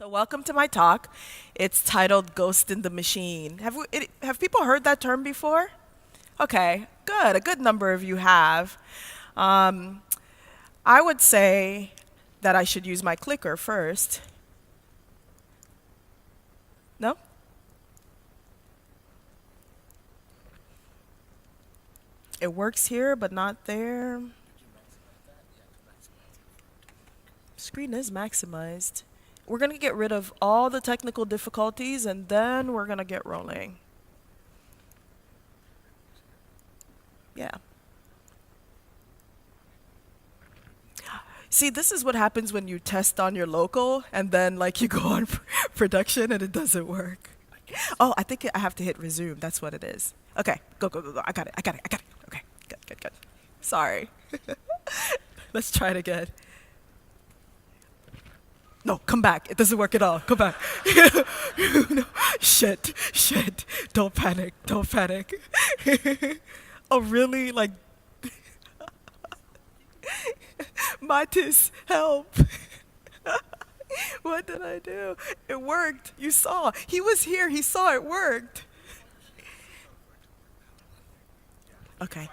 So welcome to my talk. It's titled Ghost in the Machine. Have people heard that term before? Okay, good. A good number of you have. Um, I would say that I should use my clicker first. No? It works here, but not there. Screen is maximized. We're going to get rid of all the technical difficulties and then we're going to get rolling. Yeah. See, this is what happens when you test on your local and then like you go on production and it doesn't work. Oh, I think I have to hit resume. That's what it is. Okay, go, go, go, go. I got it. Okay, good, good, good. Sorry. Let's try it again. No, come back. It doesn't work at all. Come back. No. Shit. Don't panic. Don't panic. Oh, really? Like, Matis, help. What did I do? It worked. You saw. He was here. He saw it worked. Okay.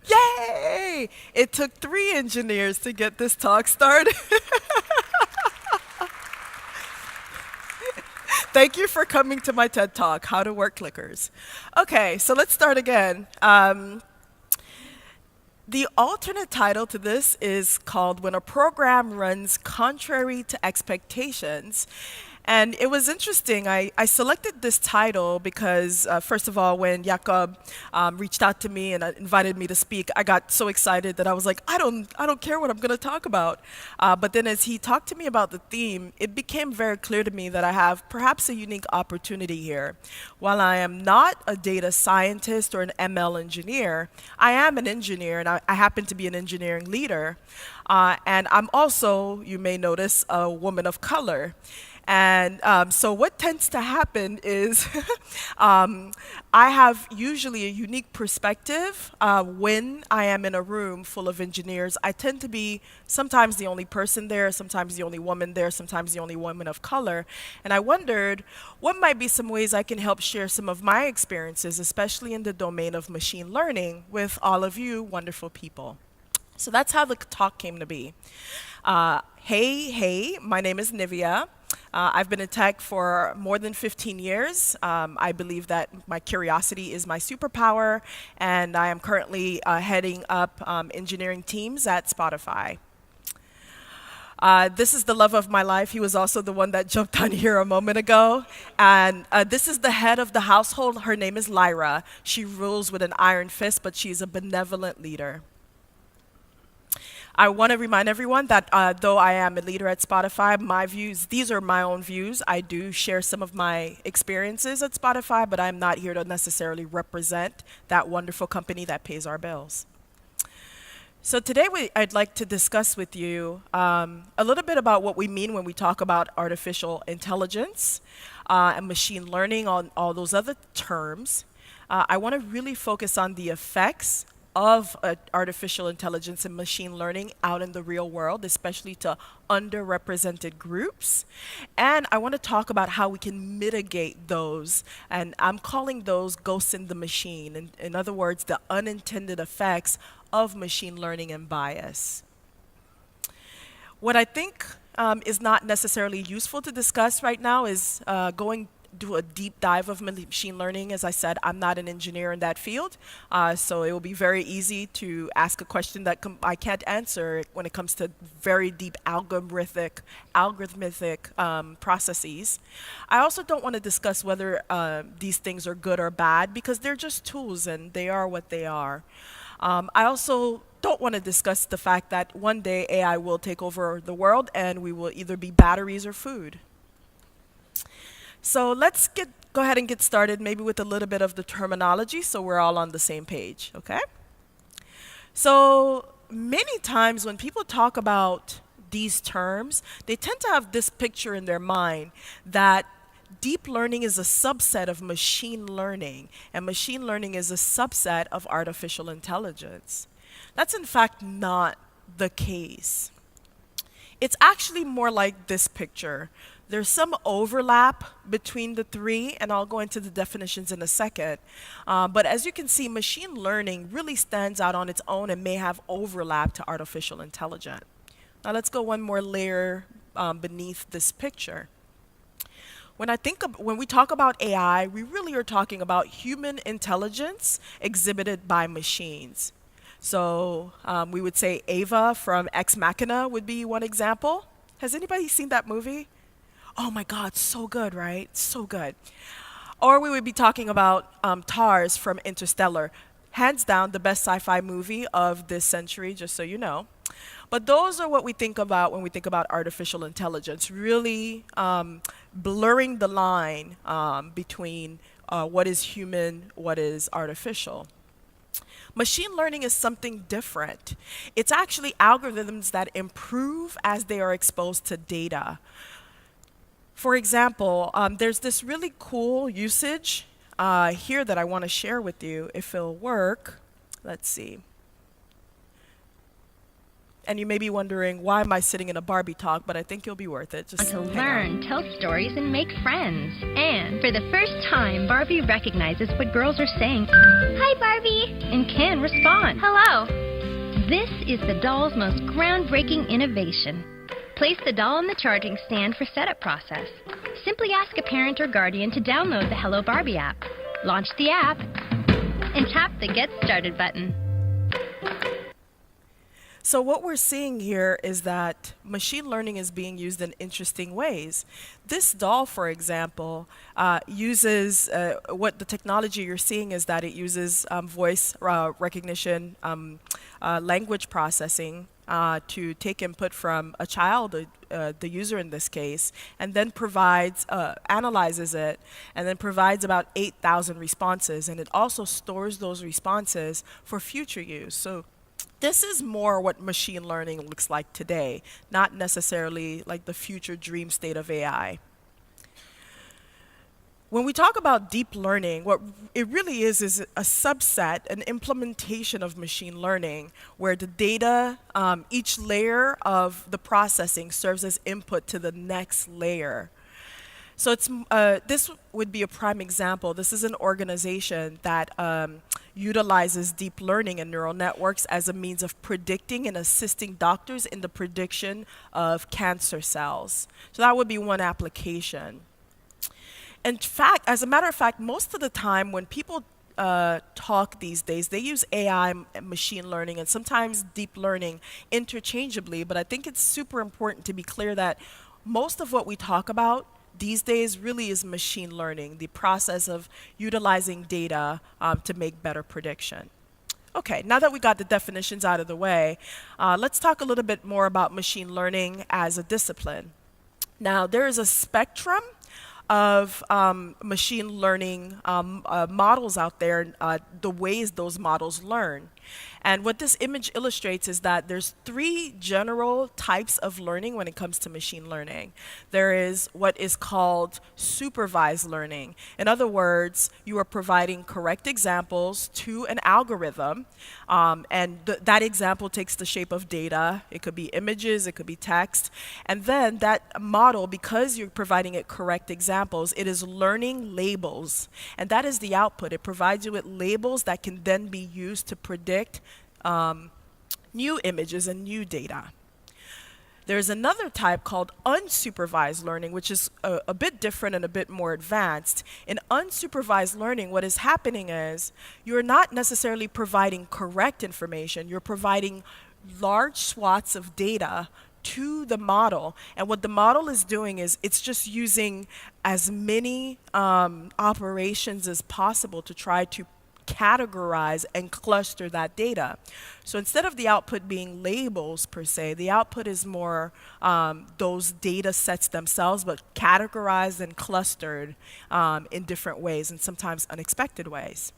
Yay! It took 3 engineers to get this talk started. Thank you for coming to my TED Talk, How to Work Clickers. Okay, so let's start again. The alternate title to this is called When a Program Runs Contrary to Expectations. And it was interesting. I selected this title because, first of all, when Jakob reached out to me and invited me to speak, I got so excited that I was like, I don't care what I'm going to talk about. But then as he talked to me about the theme, it became very clear to me that I have perhaps a unique opportunity here. While I am not a data scientist or an ML engineer, I am an engineer, and I happen to be an engineering leader. And I'm also, you may notice, a woman of color. And so what tends to happen is I have usually a unique perspective when I am in a room full of engineers. I tend to be sometimes the only person there, sometimes the only woman there, sometimes the only woman of color. And I wondered what might be some ways I can help share some of my experiences, especially in the domain of machine learning, with all of you wonderful people. So that's how the talk came to be. Hey, my name is Nivia. I've been in tech for more than 15 years. I believe that my curiosity is my superpower, and I am currently heading up engineering teams at Spotify. This is the love of my life. He was also the one that jumped on here a moment ago. And this is the head of the household. Her name is Lyra. She rules with an iron fist, but she's a benevolent leader. I want to remind everyone that though I am a leader at Spotify, my views, these are my own views. I do share some of my experiences at Spotify, but I'm not here to necessarily represent that wonderful company that pays our bills. So today I'd like to discuss with you a little bit about what we mean when we talk about artificial intelligence and machine learning, on all those other terms. I want to really focus on the effects of artificial intelligence and machine learning out in the real world, especially to underrepresented groups. And I want to talk about how we can mitigate those. And I'm calling those ghosts in the machine. In other words, the unintended effects of machine learning and bias. What I think is not necessarily useful to discuss right now is going do a deep dive of machine learning. As I said, I'm not an engineer in that field, so it will be very easy to ask a question that I can't answer when it comes to very deep algorithmic processes. I also don't want to discuss whether these things are good or bad because they're just tools and they are what they are. I also don't want to discuss the fact that one day AI will take over the world and we will either be batteries or food. So let's go ahead and get started maybe with a little bit of the terminology so we're all on the same page, okay? So many times when people talk about these terms, they tend to have this picture in their mind that deep learning is a subset of machine learning, and machine learning is a subset of artificial intelligence. That's in fact not the case. It's actually more like this picture. There's some overlap between the three, and I'll go into the definitions in a second. But as you can see, machine learning really stands out on its own and may have overlap to artificial intelligence. Now let's go one more layer beneath this picture. When we talk about AI, we really are talking about human intelligence exhibited by machines. So we would say Ava from Ex Machina would be one example. Has anybody seen that movie? Oh my God, so good, right? So good. Or we would be talking about TARS from Interstellar. Hands down, the best sci-fi movie of this century, just so you know. But those are what we think about when we think about artificial intelligence, really blurring the line between what is human, what is artificial. Machine learning is something different. It's actually algorithms that improve as they are exposed to data. For example, there's this really cool usage here that I want to share with you if it'll work. Let's see. And you may be wondering, why am I sitting in a Barbie talk? But I think you'll be worth it. Just to hang learn, on. tell stories, and make friends. And for the first time, Barbie recognizes what girls are saying. Hi, Barbie! And can respond. Hello! This is the doll's most groundbreaking innovation. Place the doll on the charging stand for setup process. Simply ask a parent or guardian to download the Hello Barbie app. Launch the app, and tap the Get Started button. So what we're seeing here is that machine learning is being used in interesting ways. This doll, for example, uses what the technology you're seeing is that it uses voice recognition, language processing to take input from a child, the user in this case, and then analyzes it, and then provides about 8,000 responses, and it also stores those responses for future use. So this is more what machine learning looks like today, not necessarily like the future dream state of AI. When we talk about deep learning, what it really is a subset, an implementation of machine learning, where the data, each layer of the processing serves as input to the next layer. So this would be a prime example. This is an organization that utilizes deep learning and neural networks as a means of predicting and assisting doctors in the prediction of cancer cells. So that would be one application. In fact, as a matter of fact, most of the time when people talk these days, they use AI, machine learning, and sometimes deep learning interchangeably, but I think it's super important to be clear that most of what we talk about these days really is machine learning, the process of utilizing data to make better prediction. Okay, now that we got the definitions out of the way, let's talk a little bit more about machine learning as a discipline. Now, there is a spectrum of machine learning models out there, the ways those models learn. And what this image illustrates is that there's three general types of learning when it comes to machine learning. There is what is called supervised learning. In other words, you are providing correct examples to an algorithm, and that example takes the shape of data. It could be images, it could be text. And then that model, because you're providing it correct examples, it is learning labels. And that is the output. It provides you with labels that can then be used to predict new images and new data. There's another type called unsupervised learning, which is a bit different and a bit more advanced. In unsupervised learning, what is happening is you're not necessarily providing correct information, you're providing large swaths of data to the model. And what the model is doing is it's just using as many operations as possible to try to categorize and cluster that data. So instead of the output being labels per se, the output is more those data sets themselves, but categorized and clustered in different ways and sometimes unexpected ways.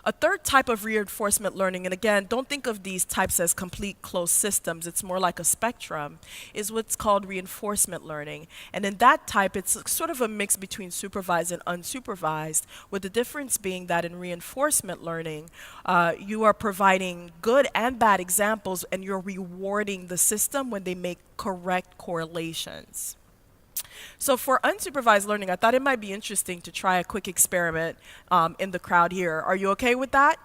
A third type of reinforcement learning, and again, don't think of these types as complete closed systems, it's more like a spectrum, is what's called reinforcement learning. And in that type, it's sort of a mix between supervised and unsupervised, with the difference being that in reinforcement learning, you are providing good and bad examples and you're rewarding the system when they make correct correlations. So for unsupervised learning, I thought it might be interesting to try a quick experiment in the crowd here. Are you okay with that?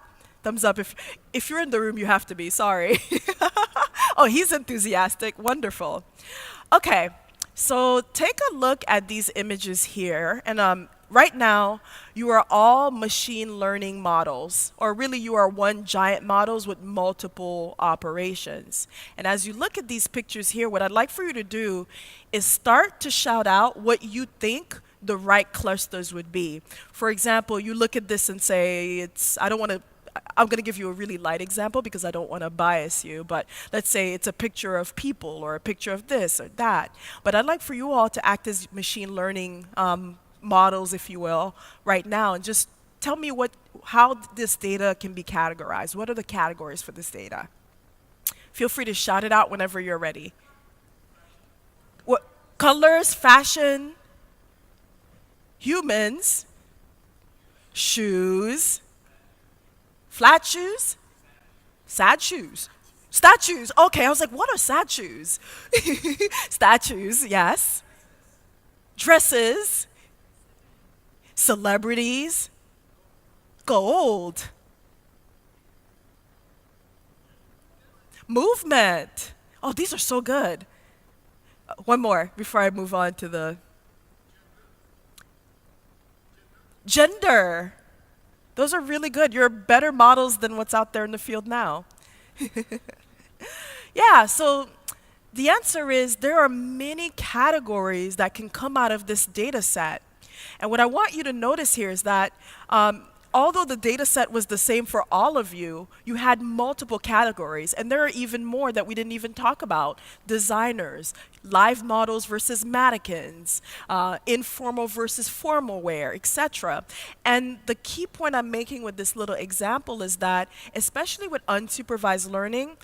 Thumbs up if you're in the room, you have to be, sorry. Oh, he's enthusiastic, wonderful. Okay, so take a look at these images here, and right now, you are all machine learning models, or really you are one giant models with multiple operations. And as you look at these pictures here, what I'd like for you to do is start to shout out what you think the right clusters would be. For example, you look at this and say, I'm going to give you a really light example because I don't want to bias you, but let's say it's a picture of people or a picture of this or that. But I'd like for you all to act as machine learning models, if you will, right now, and just tell me how this data can be categorized. What are the categories for this data? Feel free to shout it out whenever you're ready. What colors, fashion, humans, shoes, flat shoes, sad shoes, statues. Okay, I was like, what are sad shoes? Statues, yes. Dresses, celebrities, gold, movement. Oh, these are so good. One more before I move on to the gender. Those are really good. You're better models than what's out there in the field now. Yeah, so the answer is there are many categories that can come out of this data set. And what I want you to notice here is that although the data set was the same for all of you, you had multiple categories. And there are even more that we didn't even talk about. Designers, live models versus mannequins, informal versus formal wear, etc. And the key point I'm making with this little example is that, especially with unsupervised learning,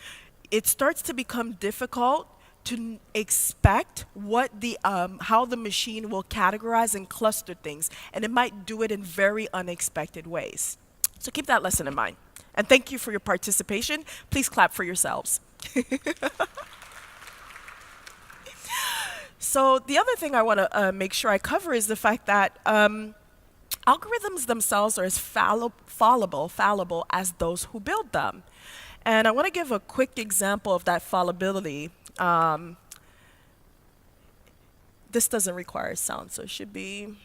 it starts to become difficult to expect how the machine will categorize and cluster things, and it might do it in very unexpected ways. So keep that lesson in mind. And thank you for your participation. Please clap for yourselves. So the other thing I want to make sure I cover is the fact that algorithms themselves are as fallible as those who build them. And I want to give a quick example of that fallibility. This doesn't require sound, so it should be.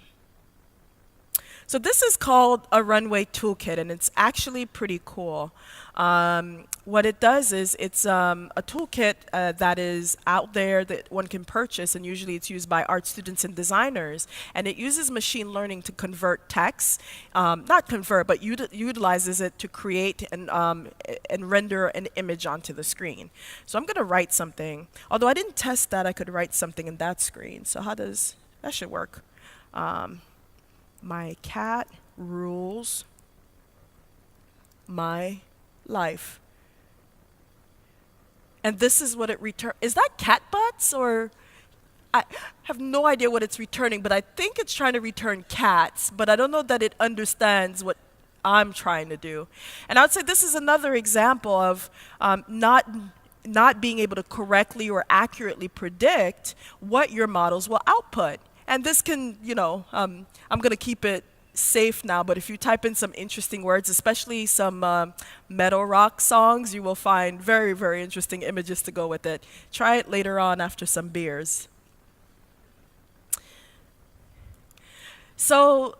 So this is called a runway toolkit, and it's actually pretty cool. What it does is it's a toolkit that is out there that one can purchase, and usually it's used by art students and designers. And it uses machine learning to convert text, not convert, but utilizes it to create and render an image onto the screen. So I'm going to write something. Although I didn't test that, I could write something in that screen. So that should work. My cat rules my life. And this is what it returns. Is that cat butts, or? I have no idea what it's returning, but I think it's trying to return cats, but I don't know that it understands what I'm trying to do. And I would say this is another example of not being able to correctly or accurately predict what your models will output. And this can, I'm going to keep it safe now, but if you type in some interesting words, especially some metal rock songs, you will find very, very interesting images to go with it. Try it later on after some beers. So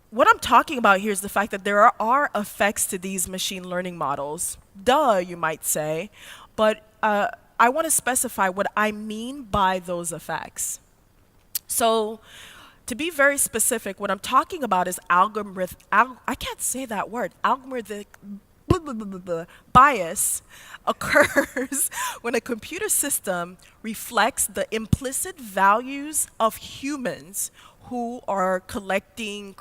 what I'm talking about here is the fact that there are effects to these machine learning models. Duh, you might say, but I want to specify what I mean by those effects. So to be very specific, what I'm talking about is I can't say that word, algorithmic bias occurs when a computer system reflects the implicit values of humans who are collecting,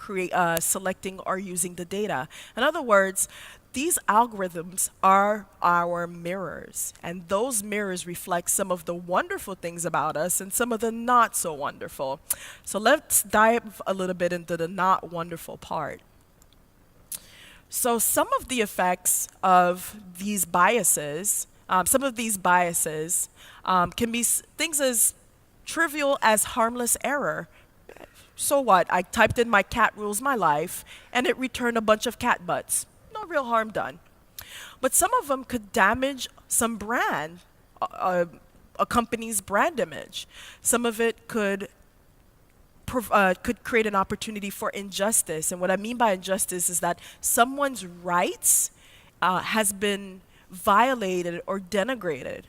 selecting, or using the data. In other words, these algorithms are our mirrors, and those mirrors reflect some of the wonderful things about us and some of the not so wonderful. So let's dive a little bit into the not wonderful part. So some of the effects of these biases, can be things as trivial as harmless error. So what? I typed in my cat rules my life, and it returned a bunch of cat butts. No real harm done. But some of them could damage some brand, a company's brand image. Some of it could create an opportunity for injustice. And what I mean by injustice is that someone's rights has been violated or denigrated.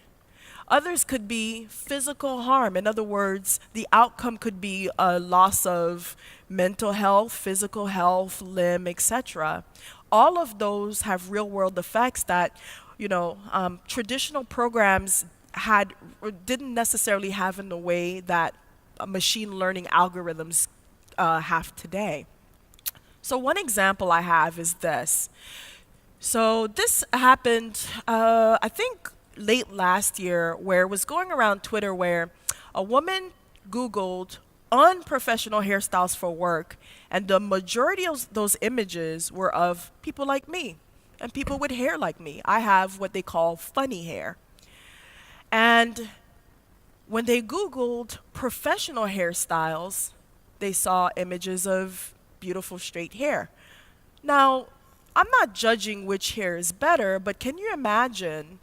Others could be physical harm. In other words, the outcome could be a loss of mental health, physical health, limb, etc. All of those have real world effects that, traditional programs didn't necessarily have in the way that machine learning algorithms have today. So one example I have is this. So this happened, I think, late last year, where it was going around Twitter where a woman Googled unprofessional hairstyles for work, and the majority of those images were of people like me and people with hair like me. I have what they call funny hair. And when they Googled professional hairstyles, they saw images of beautiful straight hair. Now, I'm not judging which hair is better, but can you imagine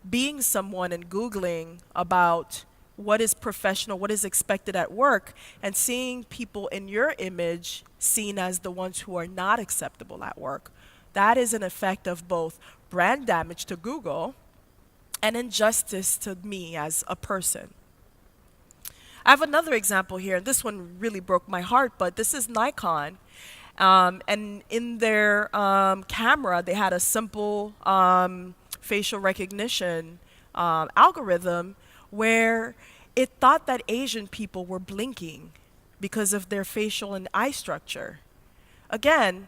being someone and Googling about what is professional, what is expected at work, and seeing people in your image seen as the ones who are not acceptable at work? That is an effect of both brand damage to Google and injustice to me as a person. I have another example here, and this one really broke my heart, but this is Nikon. And in their camera, they had a simple facial recognition algorithm where it thought that Asian people were blinking because of their facial and eye structure. Again,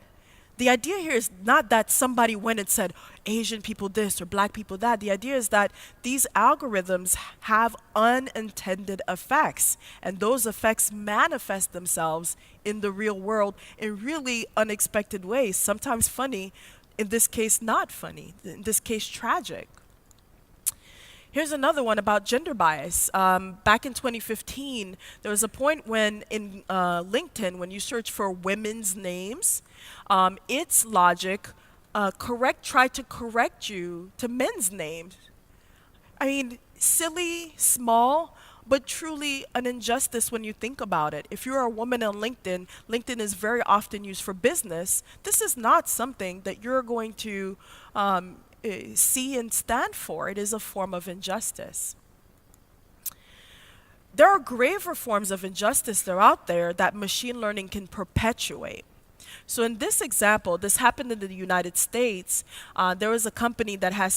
the idea here is not that somebody went and said Asian people this or black people that. The idea is that these algorithms have unintended effects, and those effects manifest themselves in the real world in really unexpected ways, sometimes funny, in this case not funny, in this case tragic. Here's another one about gender bias. Back in 2015, there was a point when in LinkedIn, when you search for women's names, its logic tried to correct you to men's names. I mean, silly, small, but truly an injustice when you think about it. If you're a woman on LinkedIn, LinkedIn is very often used for business. This is not something that you're going to see and stand for. It is a form of injustice. There are graver forms of injustice that are out there that machine learning can perpetuate. So in this example, this happened in the United States. There was a company that has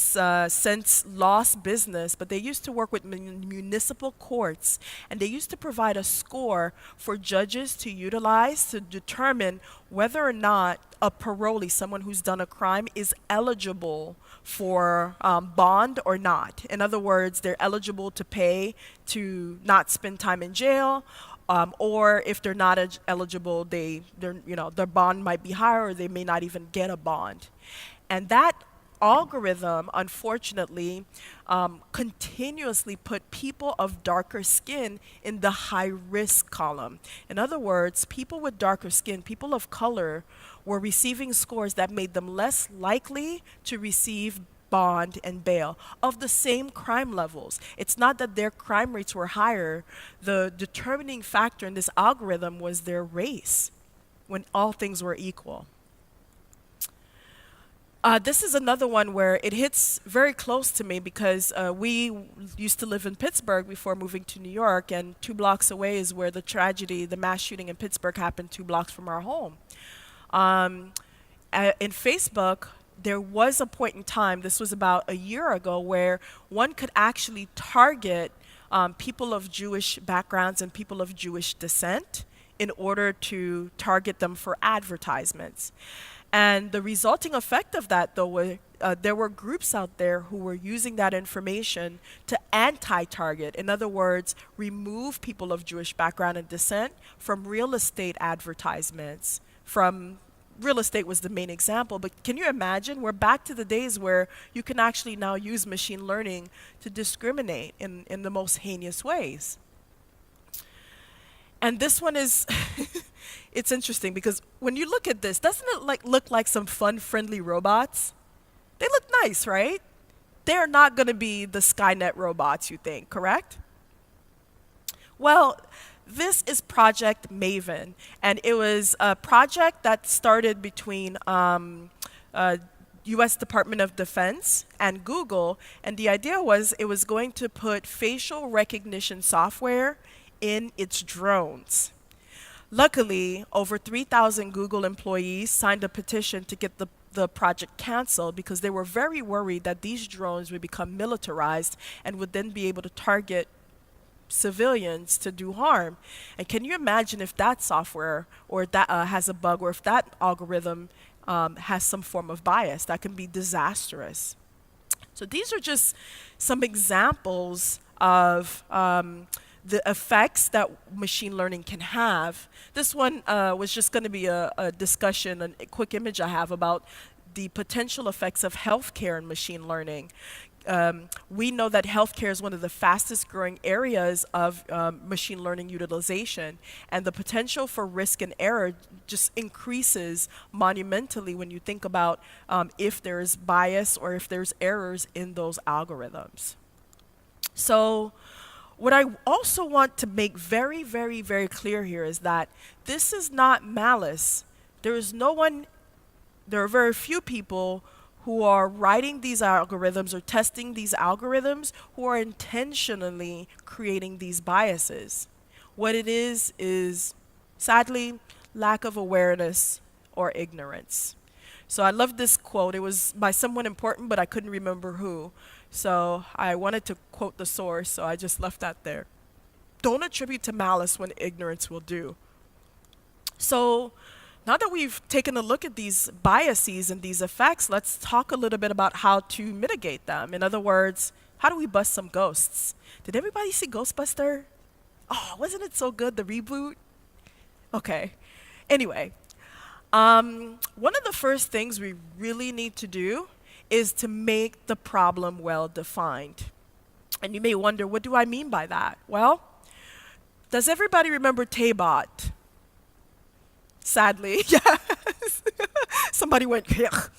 since lost business, but they used to work with municipal courts, and they used to provide a score for judges to utilize to determine whether or not a parolee, someone who's done a crime, is eligible for bond or not. In other words, they're eligible to pay to not spend time in jail, or if they're not eligible, their bond might be higher, or they may not even get a bond. And that algorithm, unfortunately, continuously put people of darker skin in the high risk column. In other words, people with darker skin, people of color, were receiving scores that made them less likely to receive bond and bail of the same crime levels. It's not that their crime rates were higher. The determining factor in this algorithm was their race, when all things were equal. This is another one where it hits very close to me because we used to live in Pittsburgh before moving to New York, and 2 blocks away is where the mass shooting in Pittsburgh happened, 2 blocks from our home. In Facebook, there was a point in time, this was about a year ago, where one could actually target people of Jewish backgrounds and people of Jewish descent in order to target them for advertisements. And the resulting effect of that, though, there were groups out there who were using that information to anti-target. In other words, remove people of Jewish background and descent from real estate advertisements. From real estate was the main example, but can you imagine? We're back to the days where you can actually now use machine learning to discriminate in the most heinous ways. And this one is, it's interesting because when you look at this, doesn't it look like some fun, friendly robots? They look nice, right? They're not going to be the Skynet robots, you think, correct? Well, this is Project Maven, and it was a project that started between US Department of Defense and Google, and the idea was it was going to put facial recognition software in its drones. Luckily, over 3,000 Google employees signed a petition to get the project canceled because they were very worried that these drones would become militarized and would then be able to target civilians to do harm. And can you imagine if that software or that has a bug, or if that algorithm has some form of bias? That can be disastrous. So these are just some examples of the effects that machine learning can have. This one was just going to be a discussion, a quick image I have about the potential effects of healthcare and machine learning. We know that healthcare is one of the fastest growing areas of machine learning utilization, and the potential for risk and error just increases monumentally when you think about if there's bias or if there's errors in those algorithms. So what I also want to make very, very, very clear here is that this is not malice. There are very few people who are writing these algorithms or testing these algorithms who are intentionally creating these biases. What it is sadly lack of awareness or ignorance. So I love this quote. It was by someone important, but I couldn't remember who. So I wanted to quote the source, so I just left that there. Don't attribute to malice when ignorance will do. So now that we've taken a look at these biases and these effects, let's talk a little bit about how to mitigate them. In other words, how do we bust some ghosts? Did everybody see Ghostbuster? Oh, wasn't it so good, the reboot? Okay. Anyway, one of the first things we really need to do is to make the problem well defined. And you may wonder, what do I mean by that? Well, does everybody remember Tabot? Sadly, yes. Somebody went, "Yuck."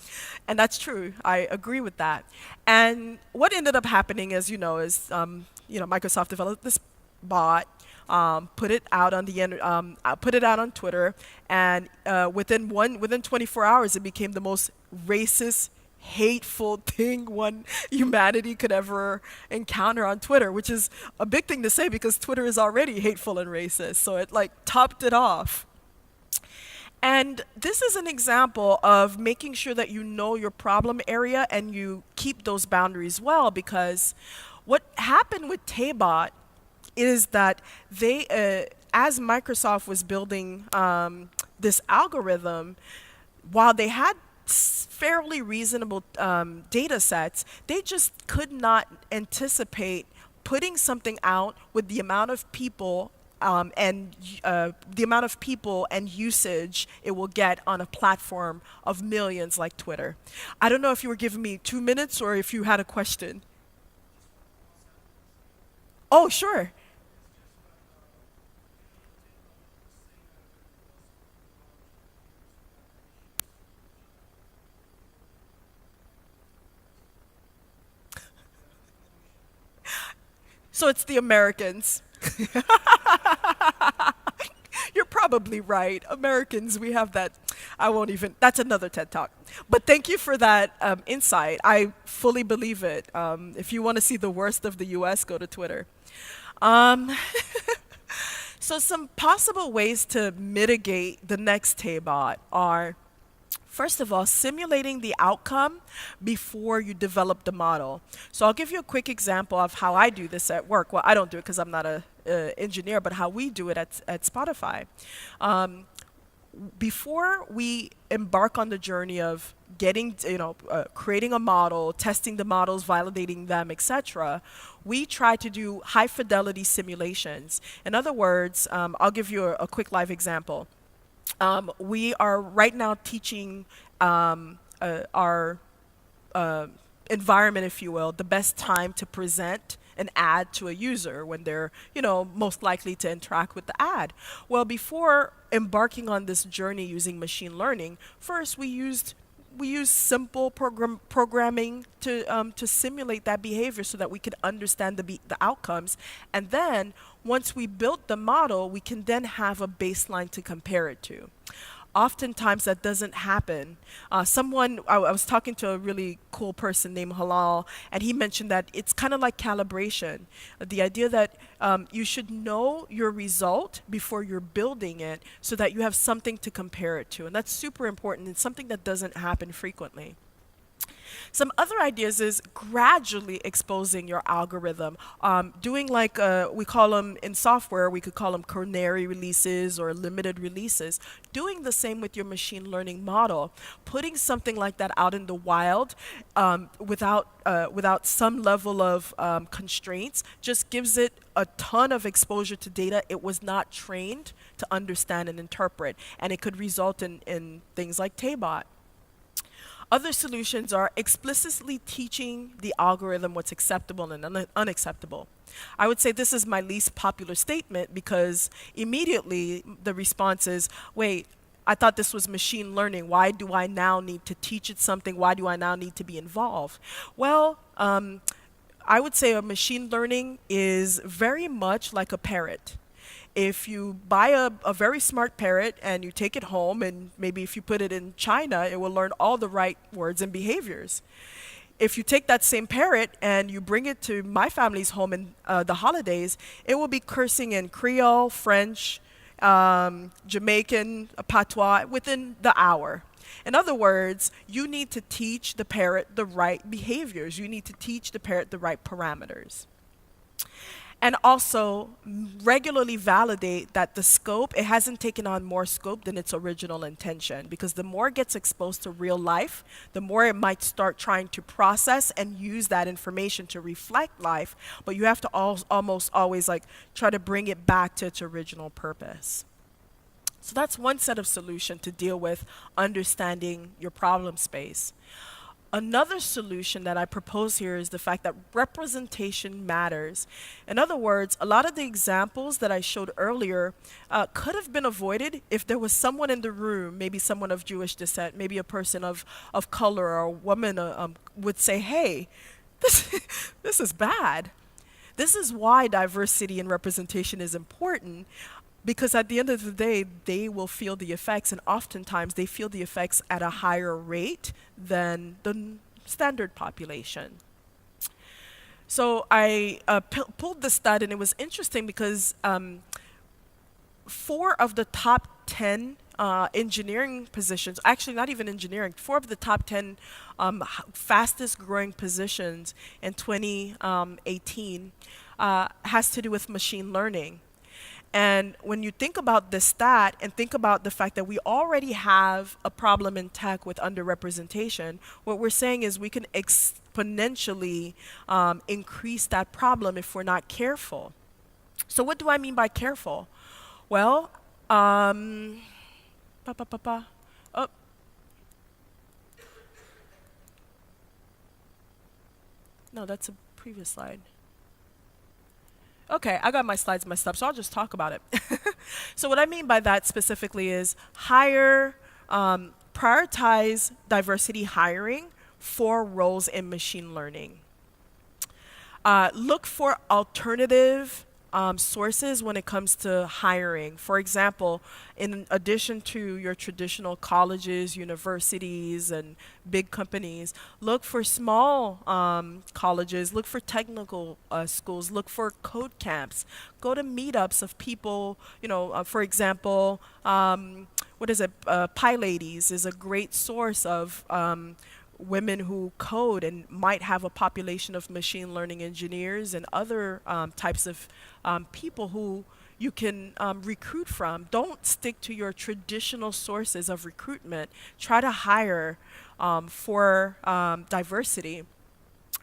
And that's true. I agree with that. And what ended up happening, as you know, is Microsoft developed this bot, put it out on put it out on Twitter, and within 24 hours, it became the most racist, hateful thing humanity could ever encounter on Twitter, which is a big thing to say because Twitter is already hateful and racist. So it topped it off. And this is an example of making sure that you know your problem area and you keep those boundaries well, because what happened with Tabot is that as Microsoft was building this algorithm, while they had fairly reasonable data sets, they just could not anticipate putting something out with the amount of people and usage it will get on a platform of millions like Twitter. I don't know if you were giving me 2 minutes or if you had a question. Oh, sure. So it's the Americans. You're probably right. Americans, we have that. That's another TED Talk. But thank you for that insight. I fully believe it. If you want to see the worst of the US, go to Twitter. So some possible ways to mitigate the next Tabot are, first of all, simulating the outcome before you develop the model. So I'll give you a quick example of how I do this at work. Well, I don't do it because I'm not a engineer, but how we do it at Spotify. Um, Before we embark on the journey of creating a model, testing the models, validating them, etc., we try to do high fidelity simulations. In other words, I'll give you a quick live example. We are right now teaching our environment, if you will, the best time to present an ad to a user when they're, most likely to interact with the ad. Well, before embarking on this journey using machine learning, first we used simple programming to simulate that behavior so that we could understand the outcomes. And then once we built the model, we can then have a baseline to compare it to. Oftentimes that doesn't happen. I was talking to a really cool person named Halal, and he mentioned that it's kind of like calibration. The idea that you should know your result before you're building it so that you have something to compare it to. And that's super important. It's something that doesn't happen frequently. Some other ideas is gradually exposing your algorithm, doing like we call them in software, we could call them canary releases or limited releases. Doing the same with your machine learning model, putting something like that out in the wild without some level of constraints, just gives it a ton of exposure to data it was not trained to understand and interpret, and it could result in things like TABOT. Other solutions are explicitly teaching the algorithm what's acceptable and unacceptable. I would say this is my least popular statement because immediately the response is, wait, I thought this was machine learning. Why do I now need to teach it something? Why do I now need to be involved? Well, I would say a machine learning is very much like a parrot. If you buy a very smart parrot and you take it home, and maybe if you put it in China, it will learn all the right words and behaviors. If you take that same parrot and you bring it to my family's home in the holidays, it will be cursing in Creole, French, Jamaican, patois within the hour. In other words, you need to teach the parrot the right behaviors. You need to teach the parrot the right parameters. And also regularly validate that the scope, it hasn't taken on more scope than its original intention. Because the more it gets exposed to real life, the more it might start trying to process and use that information to reflect life. But you have to almost always try to bring it back to its original purpose. So that's one set of solution to deal with understanding your problem space. Another solution that I propose here is the fact that representation matters. In other words, a lot of the examples that I showed earlier could have been avoided if there was someone in the room, maybe someone of Jewish descent, maybe a person of color or a woman would say, hey, this is bad. This is why diversity and representation is important. Because at the end of the day, they will feel the effects, and oftentimes they feel the effects at a higher rate than the standard population. So I pulled this stat, and it was interesting because 4 of the top 10 engineering positions, actually not even engineering, 4 of the top 10 fastest growing positions in 2018 has to do with machine learning. And when you think about this stat and think about the fact that we already have a problem in tech with underrepresentation, what we're saying is we can exponentially increase that problem if we're not careful. So what do I mean by careful? Well, oh, no, that's a previous slide. Okay, I got my slides messed up, so I'll just talk about it. So what I mean by that specifically is prioritize diversity hiring for roles in machine learning. Look for alternative sources when it comes to hiring. For example, in addition to your traditional colleges, universities, and big companies, look for small colleges, look for technical schools, look for code camps, go to meetups of people, for example, PyLadies is a great source of women who code and might have a population of machine learning engineers and other types of people who you can recruit from. Don't stick to your traditional sources of recruitment. Try to hire for diversity.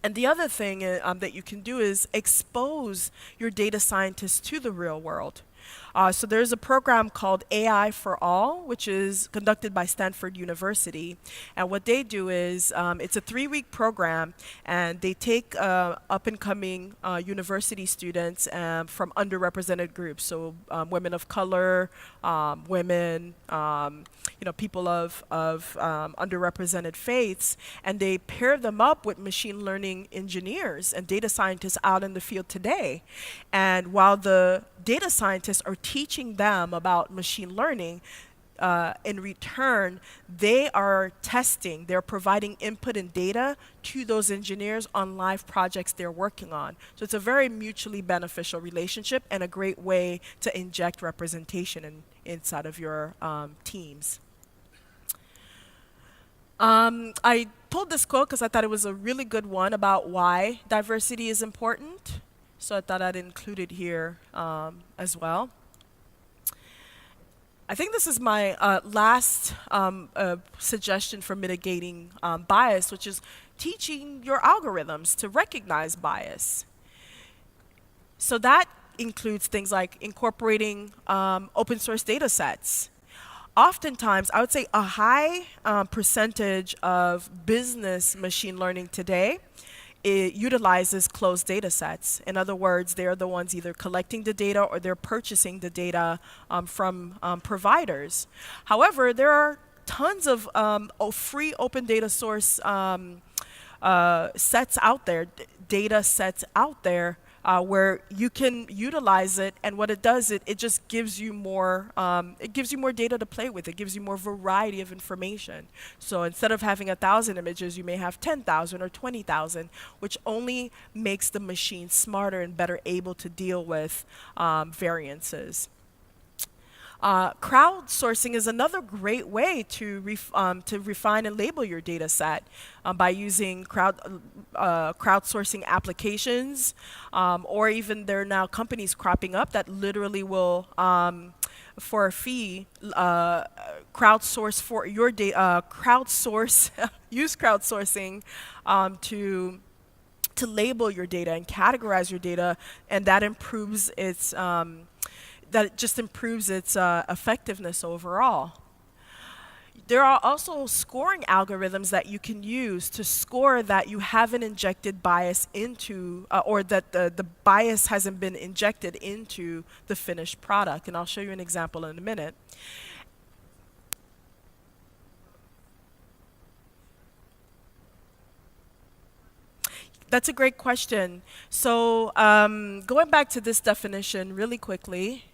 And the other thing that you can do is expose your data scientists to the real world. So there's a program called AI for All, which is conducted by Stanford University. And what they do is it's a 3-week program, and they take up-and-coming university students from underrepresented groups, so women of color, women, people of underrepresented faiths, and they pair them up with machine learning engineers and data scientists out in the field today. And while the data scientists are teaching them about machine learning, in return, they are testing, they're providing input and data to those engineers on live projects they're working on. So it's a very mutually beneficial relationship and a great way to inject representation inside of your teams. I pulled this quote because I thought it was a really good one about why diversity is important. So I thought I'd include it here as well. I think this is my last suggestion for mitigating bias, which is teaching your algorithms to recognize bias. So that includes things like incorporating open source data sets. Oftentimes, I would say a high percentage of business machine learning today, it utilizes closed data sets. In other words, they're the ones either collecting the data or they're purchasing the data from providers. However, there are tons of free open data source sets out there, data sets out there where you can utilize it, and what it does, it just gives you more, data to play with. It gives you more variety of information. So instead of having 1,000 images, you may have 10,000 or 20,000, which only makes the machine smarter and better able to deal with variances. Crowdsourcing is another great way to refine and label your data set by using crowdsourcing applications, or even there are now companies cropping up that literally will, for a fee, crowdsource for your data, use crowdsourcing to label your data and categorize your data, and that improves its effectiveness overall. There are also scoring algorithms that you can use to score that you haven't injected bias into, or that the bias hasn't been injected into the finished product. And I'll show you an example in a minute. That's a great question. So going back to this definition really quickly.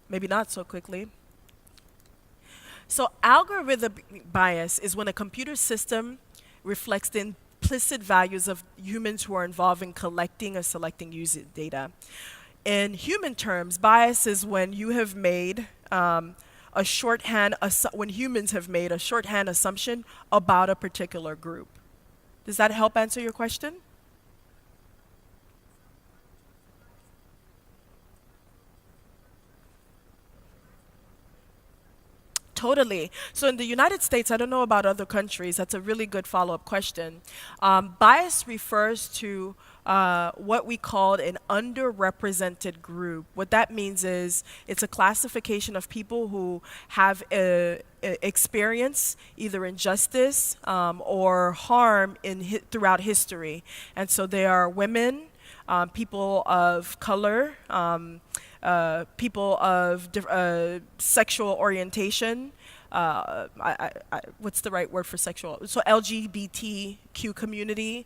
Maybe not so quickly. So algorithmic bias is when a computer system reflects the implicit values of humans who are involved in collecting or selecting user data. In human terms, bias is when you have made when humans have made a shorthand assumption about a particular group. Does that help answer your question? Totally. So in the United States, I don't know about other countries, that's a really good follow-up question. Bias refers to what we call an underrepresented group. What that means is it's a classification of people who have experience either injustice or harm throughout history. And so they are women, people of color, people of sexual orientation, what's the right word for sexual? So LGBTQ community,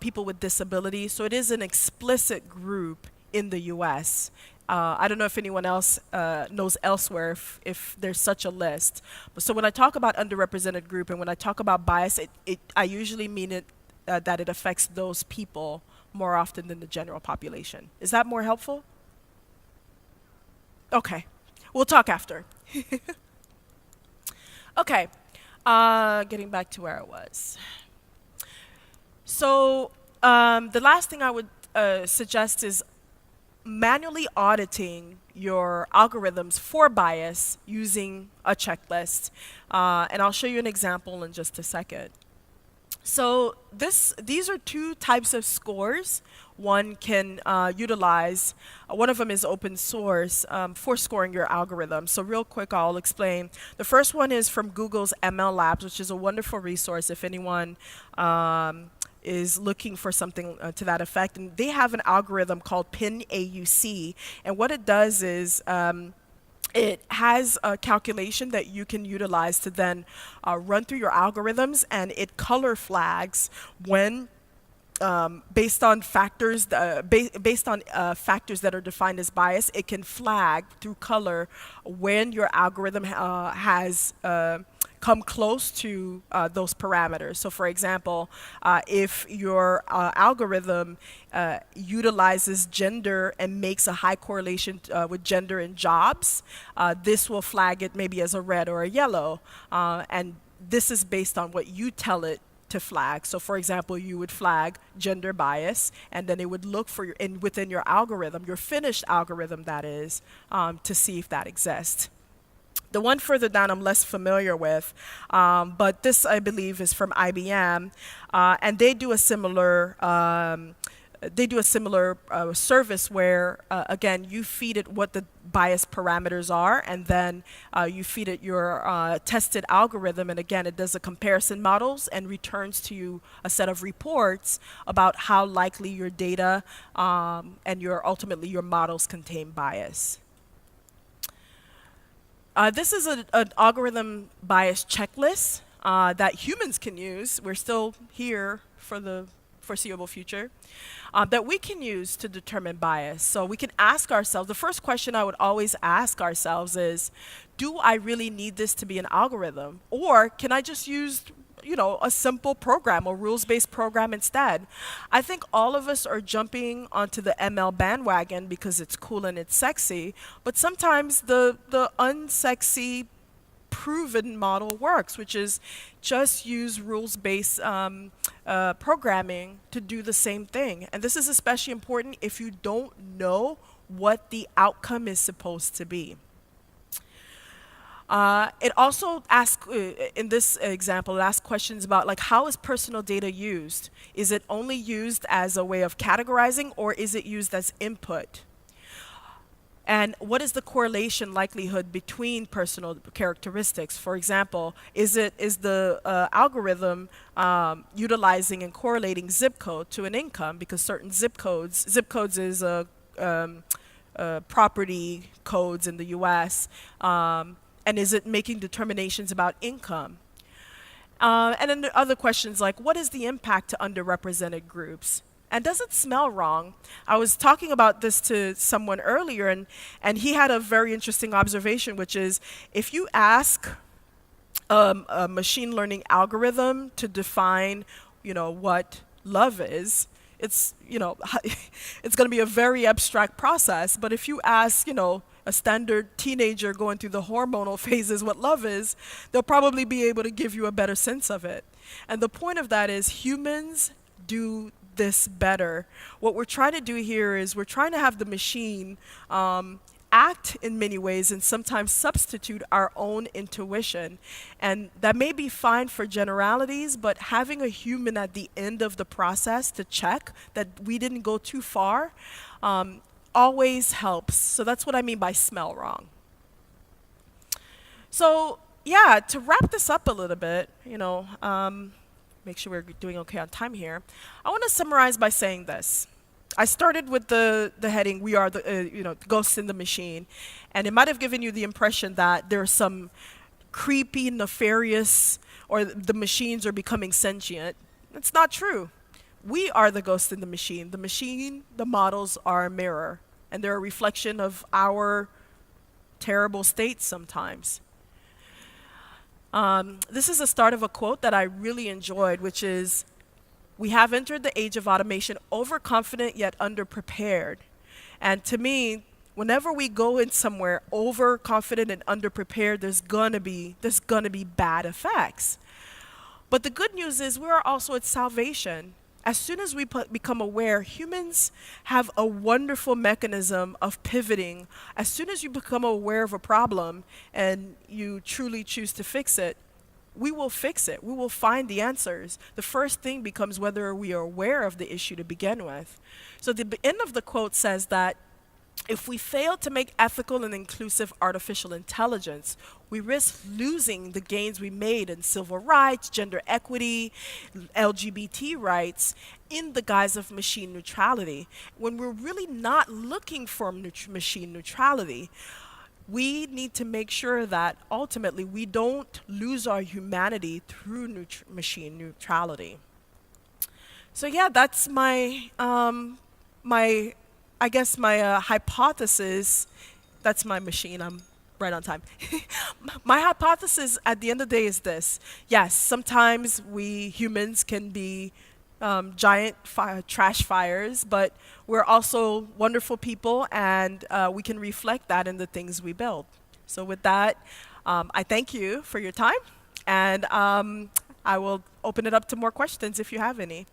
people with disabilities. So it is an explicit group in the US. I don't know if anyone else knows elsewhere if there's such a list. So when I talk about underrepresented group and when I talk about bias, I usually mean it that it affects those people more often than the general population. Is that more helpful? Okay. We'll talk after. Okay, getting back to where I was. So the last thing I would suggest is manually auditing your algorithms for bias using a checklist. And I'll show you an example in just a second. So these are two types of scores one can utilize. One of them is open source for scoring your algorithm. So real quick, I'll explain. The first one is from Google's ML Labs, which is a wonderful resource if anyone is looking for something to that effect. And they have an algorithm called PIN-AUC. And what it does is it has a calculation that you can utilize to then run through your algorithms, and it color flags when based on factors factors that are defined as bias. It can flag through color when your algorithm has come close to those parameters. So for example, if your algorithm utilizes gender and makes a high correlation with gender in jobs, this will flag it maybe as a red or a yellow. And this is based on what you tell it to flag. So for example, you would flag gender bias, and then it would look for within your algorithm, your finished algorithm that is, to see if that exists. The one further down I'm less familiar with, but this I believe is from IBM, and they do a similar service where again you feed it what the bias parameters are, and then you feed it your tested algorithm, and again it does a comparison models and returns to you a set of reports about how likely your data and ultimately your models contain bias. This is an algorithm bias checklist that humans can use. We're still here for the foreseeable future, that we can use to determine bias. So we can ask ourselves, the first question I would always ask ourselves is, do I really need this to be an algorithm? Or can I just use a simple program, a rules-based program instead? I think all of us are jumping onto the ML bandwagon because it's cool and it's sexy, but sometimes the unsexy proven model works, which is just use rules-based programming to do the same thing. And this is especially important if you don't know what the outcome is supposed to be. It also asks, in this example, it asks questions about like, how is personal data used? Is it only used as a way of categorizing, or is it used as input? And what is the correlation likelihood between personal characteristics? For example, is the algorithm utilizing and correlating zip code to an income? Because certain zip codes is property codes in the US, and is it making determinations about income? And then the other questions like, what is the impact to underrepresented groups? And does it smell wrong? I was talking about this to someone earlier, and he had a very interesting observation, which is if you ask a machine learning algorithm to define, what love is, it's it's going to be a very abstract process. But if you ask, a standard teenager going through the hormonal phases what love is, they'll probably be able to give you a better sense of it. And the point of that is humans do this better. What we're trying to do here is we're trying to have the machine act in many ways and sometimes substitute our own intuition. And that may be fine for generalities, but having a human at the end of the process to check that we didn't go too far always helps. So that's what I mean by smell wrong. So yeah, to wrap this up a little bit, make sure we're doing okay on time here, I want to summarize by saying this. I started with the heading, we are the ghosts in the machine, and it might have given you the impression that there's some creepy, nefarious, or the machines are becoming sentient. It's not true. We are the ghost in the machine. The machine, the models are a mirror, and they're a reflection of our terrible states sometimes. This is the start of a quote that I really enjoyed, which is, we have entered the age of automation overconfident yet underprepared. And to me, Whenever we go in somewhere overconfident and underprepared, there's gonna be bad effects. But the good news is we are also at salvation. As soon as we become aware, humans have a wonderful mechanism of pivoting. As soon as you become aware of a problem and you truly choose to fix it, we will fix it. We will find the answers. The first thing becomes whether we are aware of the issue to begin with. So the end of the quote says that if we fail to make ethical and inclusive artificial intelligence, we risk losing the gains we made in civil rights, gender equity, LGBT rights in the guise of machine neutrality. When we're really not looking for machine neutrality, we need to make sure that ultimately we don't lose our humanity through machine neutrality. So yeah, that's my I guess my hypothesis. That's my machine. I'm right on time. My hypothesis at the end of the day is this: yes, sometimes we humans can be giant trash fires, but we're also wonderful people, and we can reflect that in the things we build. So with that, I thank you for your time, and I will open it up to more questions if you have any.